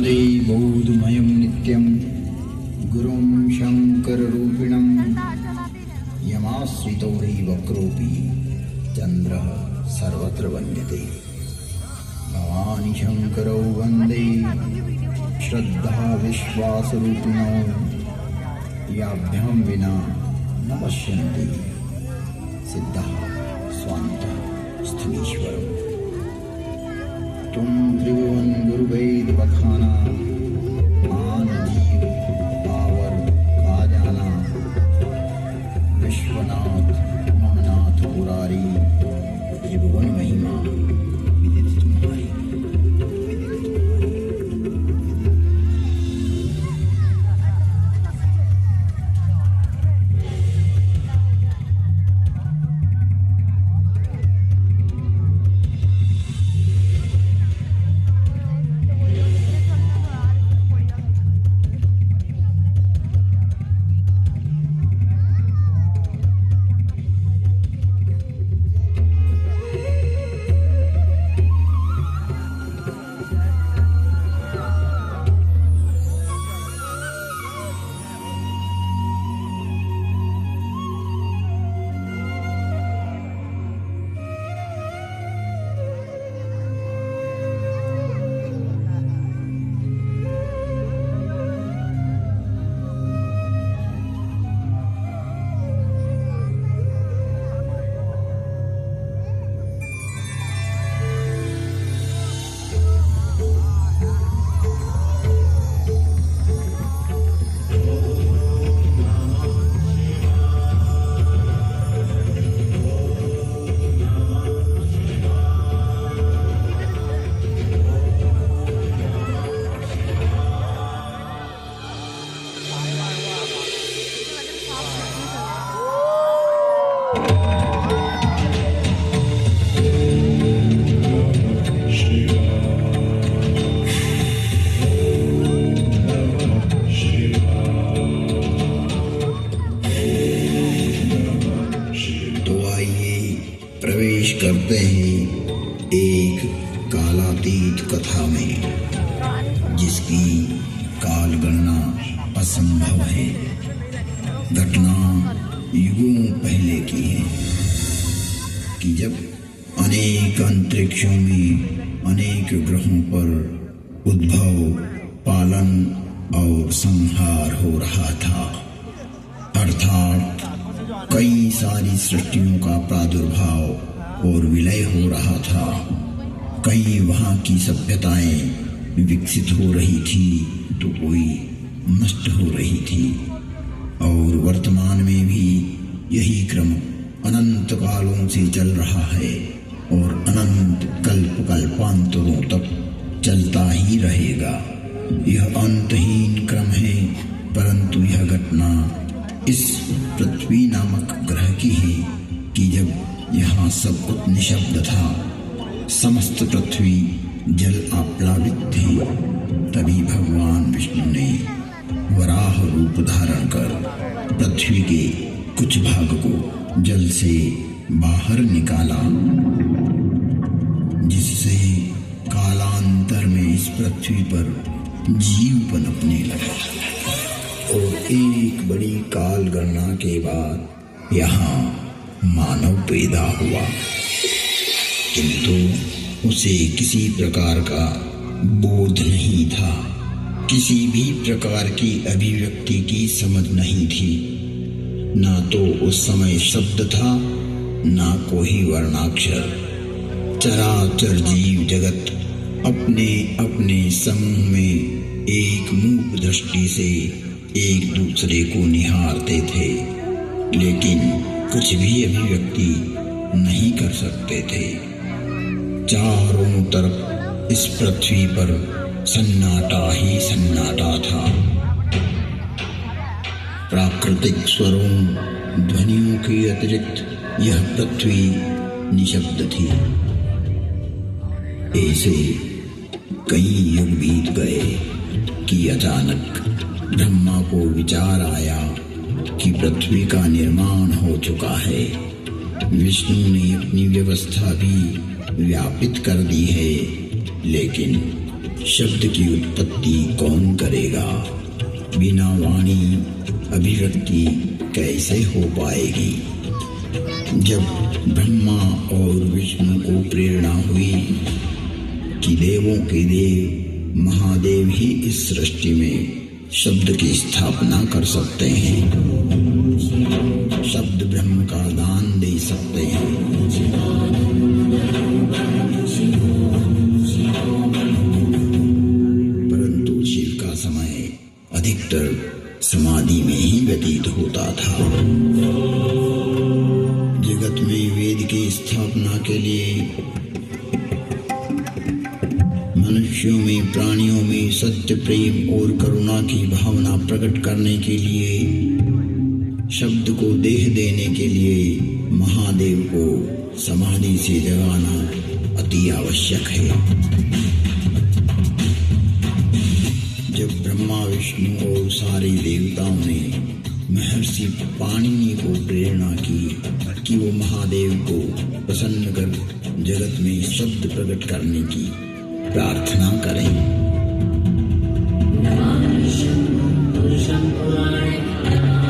वन्दे बोधमयं नित्यं गुरुं शङ्कररूपिणं यमाश्रितो हि वक्रोऽपि चन्द्रः सर्वत्र वन्द्यते। भवानि शङ्करौ वन्दे श्रद्धा विश्वासरूपिणौ याभ्यां विना न पश्यन्ति सिद्धः स्वान्तः स्थलीश्वरम्। तुम त्रिभुवन गुरुवेद बखाना मान जीव पावर का जाना विश्वनाथ ममनाथ पुरारी त्रिभुवन महिमा विदित तुम्हारी। प्रवेश करते हैं एक कालातीत कथा में, जिसकी काल गणना असंभव है। घटना युगों पहले की है कि जब अनेक अंतरिक्षों में अनेक ग्रहों पर उद्भव, पालन और संहार हो रहा था। अर्थात कई सारी सृष्टियों का प्रादुर्भाव और विलय हो रहा था। कई वहाँ की सभ्यताएं विकसित हो रही थी तो कोई नष्ट हो रही थी, और वर्तमान में भी यही क्रम अनंत कालों से चल रहा है और अनंत कल्प कल्पांतरों तक चलता ही रहेगा। यह अंतहीन क्रम है, परंतु यह घटना इस पृथ्वी नामक ग्रह की है कि जब यहाँ सब कुछ निशब्द था, समस्त पृथ्वी जल आप्लावित थी, तभी भगवान विष्णु ने वराह रूप धारण कर पृथ्वी के कुछ भाग को जल से बाहर निकाला, जिससे कालांतर में इस पृथ्वी पर जीव पनपने लगा। और एक बड़ी काल गणना के बाद यहाँ मानव पैदा हुआ, किंतु उसे किसी प्रकार का बोध नहीं था, किसी भी प्रकार की अभिव्यक्ति की समझ नहीं थी। ना तो उस समय शब्द था, ना कोई वर्णाक्षर। चराचर जीव जगत अपने अपने समूह में एक मूक दृष्टि से एक दूसरे को निहारते थे, लेकिन कुछ भी अभिव्यक्ति नहीं कर सकते थे। चारों तरफ इस पृथ्वी पर सन्नाटा ही सन्नाटा था। प्राकृतिक स्वरों, ध्वनियों के अतिरिक्त यह पृथ्वी निशब्द थी। ऐसे कई युग बीत गए कि अचानक ब्रह्मा को विचार आया कि पृथ्वी का निर्माण हो चुका है। विष्णु ने अपनी व्यवस्था भी व्यापित कर दी है, लेकिन शब्द की उत्पत्ति कौन करेगा? बिना वाणी अभिव्यक्ति कैसे हो पाएगी? जब ब्रह्मा और विष्णु को प्रेरणा हुई कि देवों के देव महादेव ही इस सृष्टि में शब्द की स्थापना कर सकते हैं, शब्द ब्रह्म का दान दे सकते हैं, परंतु शिव का समय अधिकतर समाधि में ही व्यतीत होता था। जगत में वेद की स्थापना के लिए, मनुष्यों में प्राणियों में सत्य प्रेम और करुणा की भावना प्रकट करने के लिए, शब्द को देह देने के लिए महादेव को समाधि से जगाना अति आवश्यक है। जब ब्रह्मा विष्णु और सारे देवताओं ने महर्षि पाणिनि को प्रेरणा की कि वो महादेव को प्रसन्न कर जगत में शब्द प्रकट करने की प्रार्थना करें,